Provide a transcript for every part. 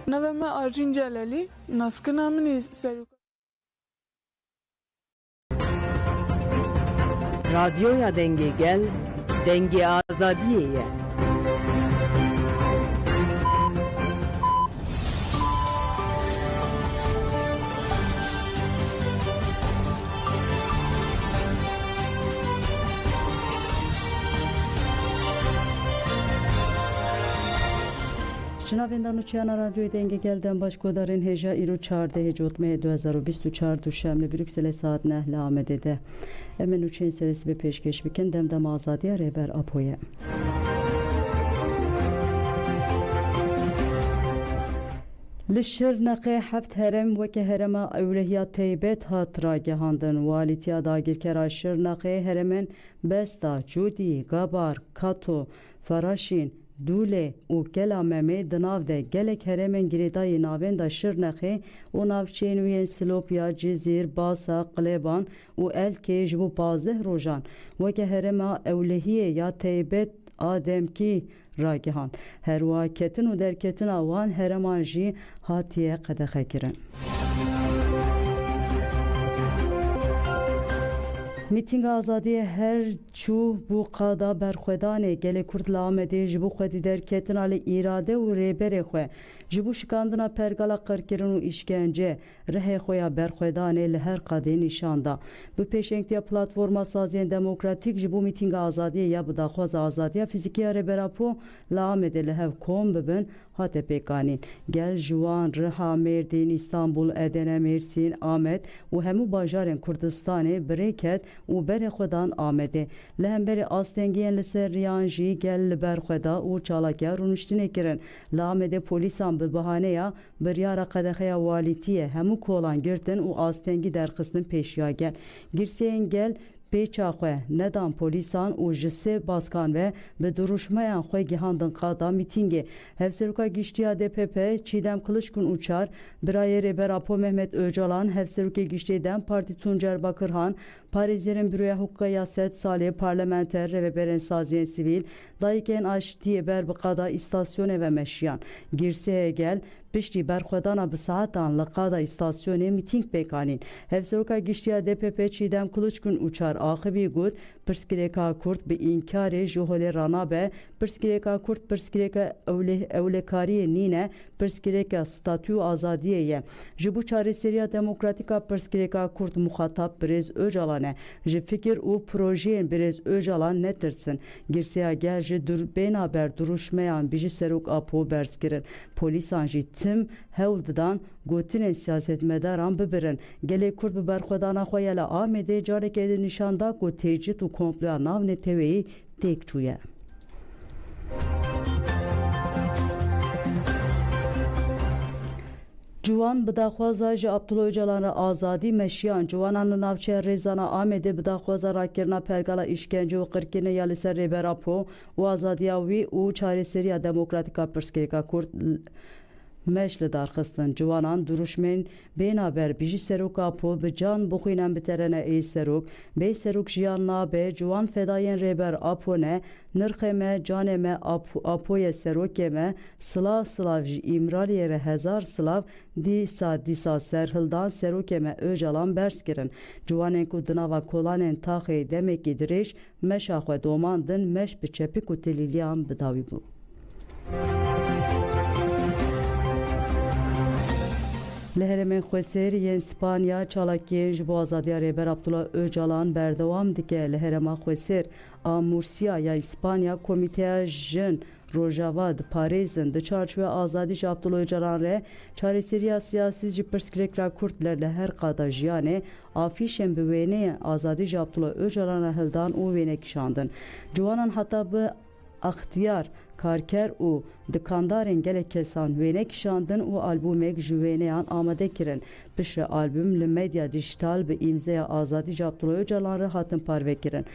Nave me Arjin Celali, naskına min serok. Radyoya denge gel, denge azadiyeye. Şinavenda Nuçiyana Radyoyu Denge Gel'den başkodarın heja iru çarde hecot me 2024 düşemli Brüksel saat nehle amedede. Emen Nuçiyen serisi ve peşkeş bikin demdem azadiye reber apoye. لشرنقه هفت هرم و که هرم اولهیات تیبت هات را گهاندن والیتیا داگیرکرا شرنقه هرمن بستا جودی گابار کاتو فراشین دوله و کلامه دناو ده گلک هرمن گریدای ناوین دا شرنقه و ناوچینوین سلوپیا جزیر باسا قلیبان و الکه جبو بازه روژان و که هرم اولهیه یا تیبت آدم کی راگهاند هر واکتن و درکتن آوان هرمانجی هاتیه قدخه کرن میتینگ آزادی هر چو بو قادا برخودانه گل کرد لامده جبو خودی درکتن آل ایراده و ریبر خو جبو شکاندنا پرگالا قرکرن و işkence ره خویا برخودانه لهر قاده نشاندا bu peşenktiya platforma saziyen demokratik jibu miting azadiye ya bu daxwaz azadiya fiziki reberapo laamede lehev kom bibin hate pekanin gel juan reha merdin İstanbul Edene Mersin Ahmet u hemu bajarên Kurdistanê birêket û berê xwe dan Amedê li hemberî astengiyên li ser riyan jî gel li ber xwe da û çalakiya rûniştinê kirin li Amedê polîsan bi bihaneya biryara qedexeya walîtiyê hemû kolan girtin û astengî derxistin pêşiya gel girseyên gel Pêça xwe nedan polîsan û ji sê baskan ve bi duruşmayan xwe gihandin qada mîtingê hevseruka giştiya DPP Çiğdem Kılıçkun Uçar birayê rêber Apo Mehmet Öcalan hevserukê giştê Dem Partî Tuncer Bakırhan Parêzerên Büroya Hukuka Yaset Salê parlamenter rêveberên saziyên sivîl dayîkên aştiyê ber bi qada îstasyonê ve meşiyan girseyê gel piştî berxwedana bi saetan li qada îstasyonê mîting pêkanîn hevseruka giştiya DPP Çiğdem Kılıçkun Uçar axivî got pirsgirêka Kurd bi înkarê ji holê ranabe pirsgirêka Kurd pirsgirêka ewlekariyê nîne pirsgirêka statû û azadiyê ye ji bo çareseriya demokratîka pirsgirêka Kurd muxatab Birêz Öcalan e ji fikir û projeyên Birêz Öcalan netirsin girseya gel ji bênaber duruşmeyan bijî serok Apo berskirin polîsan jî tim hewl didan gotinên siyasetmedaran bibirin gelê Kurd bi berxwedana xwe ya li Amedê carekê de nîşan da ku têcît û komploya nav neteweyî têk çûye. Ciwan bi daxwaza ji Abdullah Öcalan re azadî meşiyan ciwanan li navçeya Rêzana Amedê bi daxwaza rakirina pergala îşkence û qirkinê ya li ser rêber Apo û azadiya wî û çareseriya demokratîka pirsgirêka Kurd meş li darxistin ciwanan duruşmên bênaber bijî serok Apo bi can bixwînin bi terene ê serok bê serok jiyan nabe ciwan fedayên rêber Apo ne nirxê me canê me Apoyê serokê me silav silav ji îmraliyê re hezar silav dîsa serhildan serokê me Öcalan berskirin ciwanên ku di nava kolanên taxê demekî dirêj meşa xwe domandin meş bi çepik û telîliyan bidawî bû. Li herêmên Xweser yên Spanya çalakiyên ji bo azadiya rêber Abdullah Öcalan berdewam dike li herêma Xweser a Mursiya ya İspanya komîteya jin Rojava di parêzin di çarçoya azadî ji Abdullah Öcalan re çareseriya siyasî ji pirsgirêkira Kurtler li her qada jiyanê afîşên bi wêneyên azadî ji Abdullah Öcalan re hildan û wêne kişandin ciwanan heta bi axtiyar karker û dikandarên gelek kesan wêne kişandin û albûmek ji wêneyan amade kirin piştre albûm li medya dijîtal bi îmzeya azadî ji Abdullah Öcalan re hatin parvekirin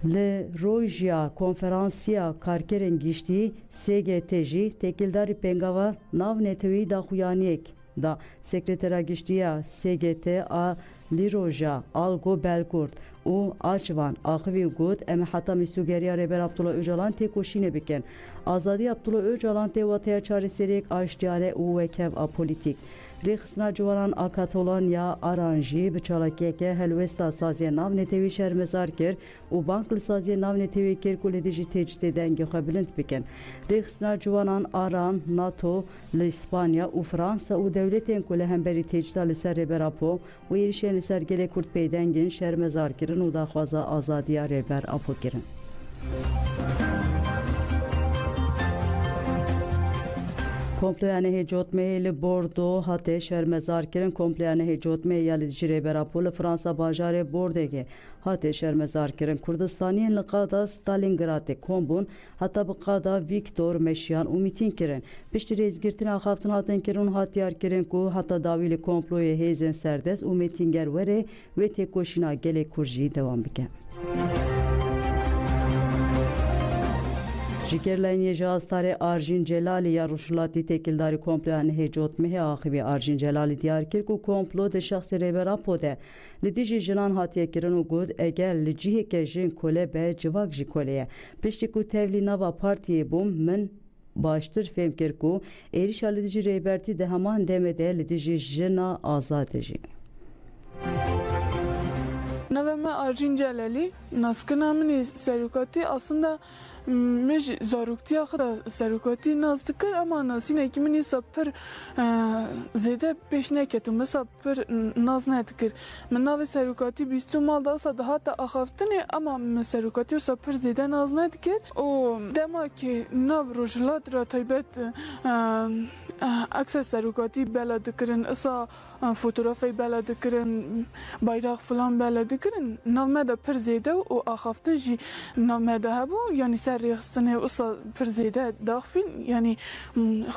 li rojiya konferansiya karkerên giştî SGT jî tekildarî pengava nav netewî daxuyaniyek da sekretera giştiya SGT a Liroja Algo Belkurt û Açvan axivî got em hetama Sûgeriya Rêber Abdullah Öcalan tê koşînê bikin. Azadî Abdullah Öcalan tê wateya çareseriyek aştiyane û wekev apolîtîk. Rêxistina ciwanan a Katalanya aranjî bi çalakiyeke helwesta saziyê nav netewî şermezar kir û bank li saziyê nav netewî kir ku li dijî têcdê dengê xwe bilind bikin. Rêxistina ciwanan aran NATO li İspanya û Fransa û dewletên ku li hemberî têcda li ser Rêberapo û êrişên li ser gelê Kurd peydengên şermezar kirin û daxwaza azadiya Rêberapo kirin. Komployane hêcotmeyê li Bordo hate şermezar kirin. Komployane hêcotmeyê ya li dijî Rêberapo li Fransa bajarê Bordêgê hate şermezar kirin. Kurdistaniyên li qada Stalingradê kombûn heta bi qada Viktor Meşyan û mîtîn kirin. Piştî rêzgirtina xaftin hatin kirin û hat diyar kirin ku heta dawî li komployê hêzên serdest û mîtînger were wê têkoşîna gelê Kurd jî dewam bike. Ji Gerlanyê ji astarê Arjîn Celalî ya Rûşhilatî têkildarî komployane hêcotmehê axivî Arjîn Celalî diyar kir ku komplo di şexsê Rêberapo de li dijî jinan hatiye kirin û got eger li cihêke jin kole be civak jî kole ye. Piştî ku tevlî nava partiyê bûm min baştir fêm kir ku êrişa li dijî rêbertî di heman demê de li dijî jina azadê jî. Navê me Arjîn Celalî, naskina min ê serokatî aslında me ji zaroktiya xwe de serokatî nas dikir ama nasînekî min îsa pir zêde pêş neketim, mesela pir naz nedikir. Min navê serokatî bîstû mal da wisa dihate axaftinê ama min serokatî wisa pir zêde naz nedikir û demakê nav rojhilat ra taybet ekser serokatî bela dikirin, îsa fotoğrafê bela dikirin, bayrak falan bela dikirin. Nav me de pir zêde û axaftin jî nav me de hebû, yani ser rêxistinê wisa pir zêde daxivîn, yani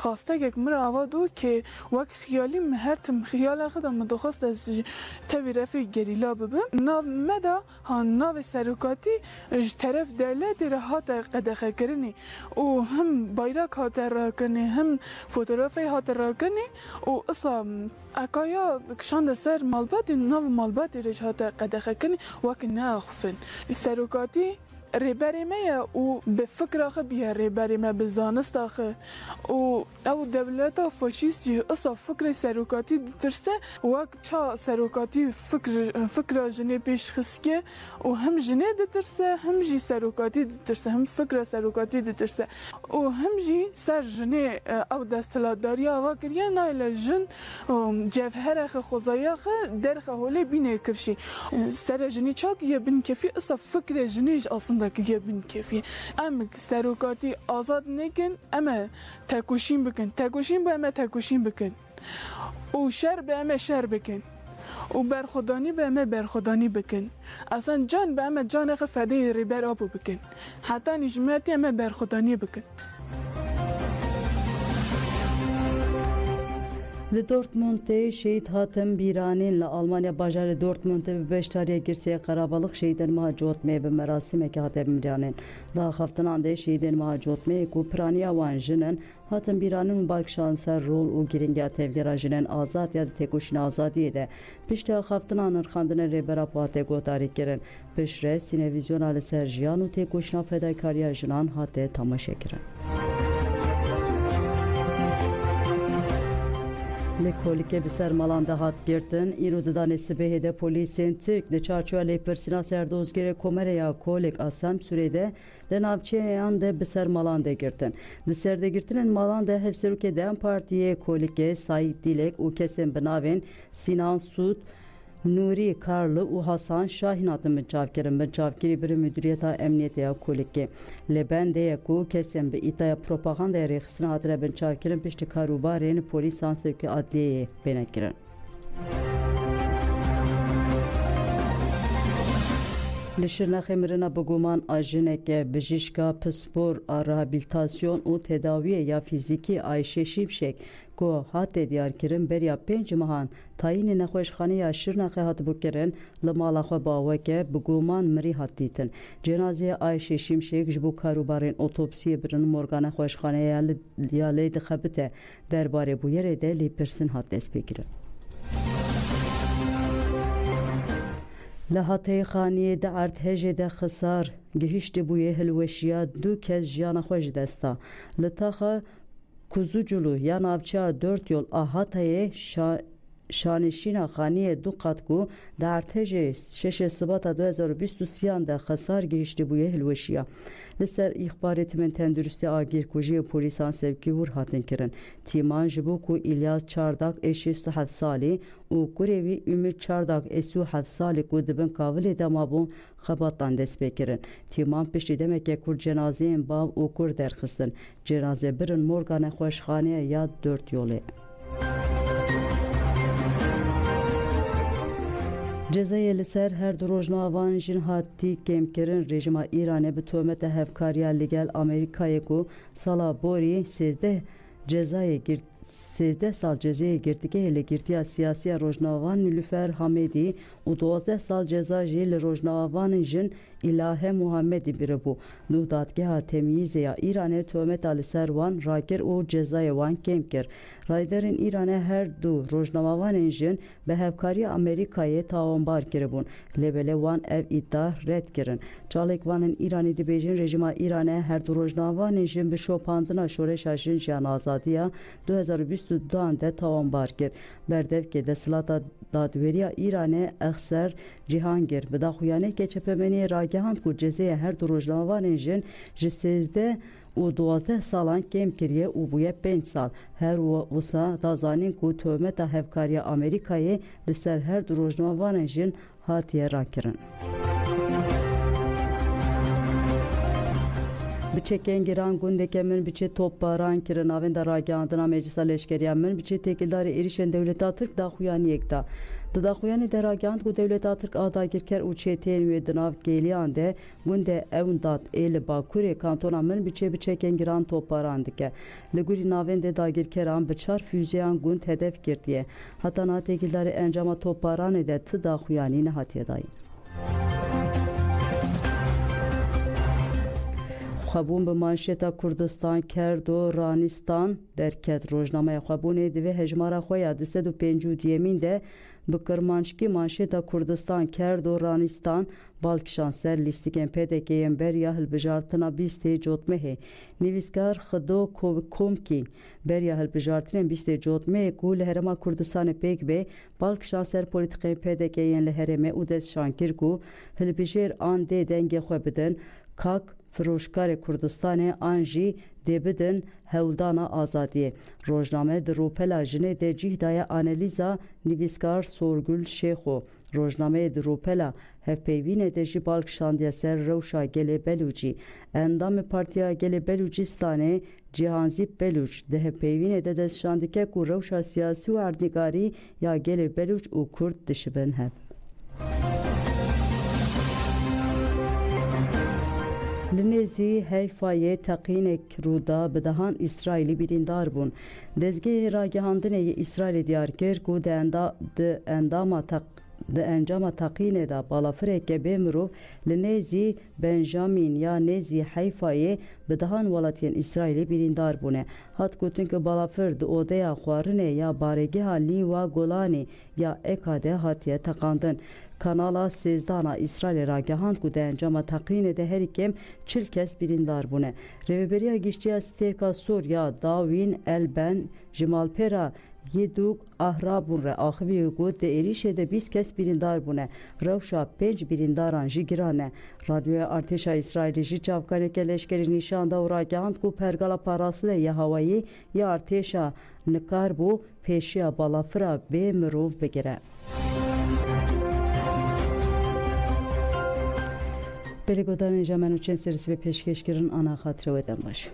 xastekek mir ava dû kê wek xiyalî min her tim xiyala xwe de min dixwast ez ji tevî refê gerîla bibim. Nav me de navê serokatî ji teref devletê re hate qedexekirinê û him bayrak hate rakirinê, him fotoğrafê hate rakirinê û îsa ekaya kişande ser malbatê, nav malbatê re ji hate qedexekirinê wekî neaxivin. Serokatî rêberê me ye û bi fikra xwe biye rêberê me, bi zanista xwe û ew dewleta faşîst jî îsa fikrê serokatî ditirse wek ça serokatî fikra jinê pêş xistike û him jinê ditirse him jî serokatî ditirse, him fikra serokatî ditirse û him jî ser jinê ew desthilatdariya we kiriye nayle jin cevhera xwe xwezaya xwe derxe holê bînê kivşî. Serê jinî çakiye bin kefî îsa fikrê jinê jî aslında kiye bin kefî. Em serokatî azad nekin, em tekoşîn bikin. Tekoşîn be em tekoşîn bikin. û şer be em şer bikin. û berxwedanî be em berxwedanî bikin. Esan can be em canê xwe fedayê Rêberapo bikin. Heta nîjmetî em berxwedanî bikin. Li Dortmundê şehîd hatin bîranên li Almanya bajarê Dortmundê bi beşdariya girseyê qerabalık şehîdên meha cotmeyê bi merasîmekê hate bîranên. Di axaftinan de şehîdên meha cotmeyê ku piraniya wan jinin hatin bîranîn û balkişan ser rol û giringiya tevgera jinên azad ya di têkoşîna azadiyê de piştî axaftinan nirxandinên Rêberapo hate guhdarî kirin. Piştre sînevizyona li ser jiyan û têkoşîna fedakariya jinan hate tamaşekirin. Li Kolikê bi ser malan de hat girtin. Îro di danê sibehê de polîsên Tirk di çarçoya lêpirsîna serdozgerê Komereya Kolik a Semsûrê de li navçeyan de bi ser malan de girtin. Di serdegirtinên malan de hevserokê Dem Partiyê Kolikê Saîd Dilek û kesên bi navên Sinan Sûd, Nuri Karlı û Hasan Şahin hatin binçavkirin. Binçavkirî biri Müdüriyeta Emniyetê ya Kolikê. Li bendê ku kesên bi îtaya propagandaya rêxistina hatine binçavkirin piştî karûbarên polîsan sevkê adliyeyê pênekirin. Li Şirnexê mirina biguman a jineke bijîşka pispor a rehabilitasyon û tedawiyê ya fîzîkî Ayşe Şimşek ku hate diyarkirin beriya 5 mehan tayînê nexweşxaneya Şirnexê hatibû kirin li mala xwe baweke biguman mirî hat dîtin. Cenazeye Ayşe Şimşek ji bo karûbarên otopsiyê birin morga nexweşxaneya ya lê dixebite derbarê bûyerê de lêpirsin hat destpêkirin. لهاتی خانیه ده ارتهجه ده خسار گهشت بویه هلوشیا دو کس جیان خوش دستا لطاقه کوزوجلو یا ناوچه 4 یول آهاتای شانشین خانیه دو قطگو در ارتهجه 6 سبات 2023 ده خسار گهشت بویه هلوشیا لسر اخبارات من تندرستی آگیر کجی پولیسان سوکی ور هاتن کرن تیمان جبو کو ایلیاس چارداک 67 سالی و گروی ümit چارداک 37 سالی کو دبن کاولی دمابون خباتان دست بکرن تیمان پشتی دمکه کور جنازه باو و کور درخستن جنازه برن مورگان خوشخانه یا 4 یوله Cezayir li ser her du rojnavan jin hatî kêmkirin rejima Îranê bi tuhmeta hevkariya li gel Amerîkayê ku sala borî 13 sal cezayê girtîgehê li girtiya siyasiya rojnavan Nilüfer Hamedî û 12 sal ceza jî li rojnavanên jin İlahe Muhammedî biribû. Nû dadgeha temyîzê ya Îranê tuhmeta li ser wan rakir û cezayê wan kêm kir. Rayderên Îranê her du rojnavanên jin bi hevkariya Amerîkayê tawambar kiribûn. Lêbelê wan ev îddia red kirin. Çalek wanên Îranê dibêjin rejima Îranê her du rojnavanên jin bi şopandina şoreşa jin jiyan azadiya 2022 de tawambar kir. Berdevkê desthilata dadweriya Îranê Exser Cihangir bi daxuyanekê çepemeniyê ragihand ku cezayê her du rojnavanên jin ji 13 û 12 salan kêm kiriye û bûye 5 sal. Her wisa dazanîn ku tuhmeta hevkariya Amerîkayê li ser her du rojnavanên jin hatiye rakirin. Biçekên giran gundeke min biçe topbaran kirin avenda ragihandina meclisa leşkeriya min biçe tekildarê êrişên Dewleta Tirk daxuyaniyek da. Di daxuyanê de ragihand ku Dewleta Tirk adagirker û çêteyên wê di nav gêliyan de gundê Ewndad ê li Bakurê kantona min biçe biçekên giran topbaran dike. Li gurî navên de dagirkeran bi 4 füzeyan gund hedef girtiye. Heta tekildarê encama topbaranê de ti daxuyanî nehatiye dayîn. Xwebûn bi manşeta Kurdistan Kerdo Ranistan derket rojnamaya xwebûnê divê hejmara xwe ya 252 de bi kirmanşkî manşeta Kurdistan Kerdo Ranistan balkişan ser lîstikên PDK'yên beriya hilbijartina bîstê cotmehê. Nivîskar Xido Komkî beriya hilbijartinên bîstê cotmehê ku li Herêma Kurdistanê pêk bê balkişan ser polîtikên PDK'yên li Herêmê û destşan kir ku hilbijêr an dê dengê xwe bidin Kak Firoşkarê Kurdistanê an jî dêbidin hewldana azadiyê. Rojname di rûpela jinê de cih daye analiza nivîskar Sorgül Şêxo. Rojnameyê di rûpela hevpeyvînê de jî balkişandiye ser rewşa Gelê Belûcî. Endamê Partiya Gelê Belûcistanê Cihanzîb Belûc di hevpeyvînê de destşandike ku rewşa siyasî û erdnîgarî ya Gelê Belûc û Kurd dişibin hev. Li nêzî Heyfayê teqînek rûda bi dehan İsraîlî birîndar bûn. Dezgehê ragihandinê İsraîlê diyar kir ku di encama teqînê de balafireke bê mirov li nêzî Benjamin ya nêzî Heyfayê bi dehan welatiyên İsraîlê birîndar bûne. Hat gotin ku balafir di odeya xwarinê ya barêgeha Lîwa Golanê ya Eka de hatiye teqandin. Kanala Sezdana İsrailê ragihand ku di encama teqînê de herî kêm 40 kes birîndar bûne. Rêveberiya giştiya Stêrka Sor ya Dawîn Elben ji malpêra Yedûk Ahrabûn re axivî got di êrişê de 20 kes birîndar bûne. Rewşa 5 birîndaran jî giran e. Radyoya Artêşa İsraîlê jî çavkaneke leşkerî nîşan da û ragihand ku pergala parastinê ya hewayî ya artêşa nikar bû pêşiya balafira bê mirov bigire. Belê godanên Jemen û çend serî ve pêşkêşkirin ana xatirê we dem baş.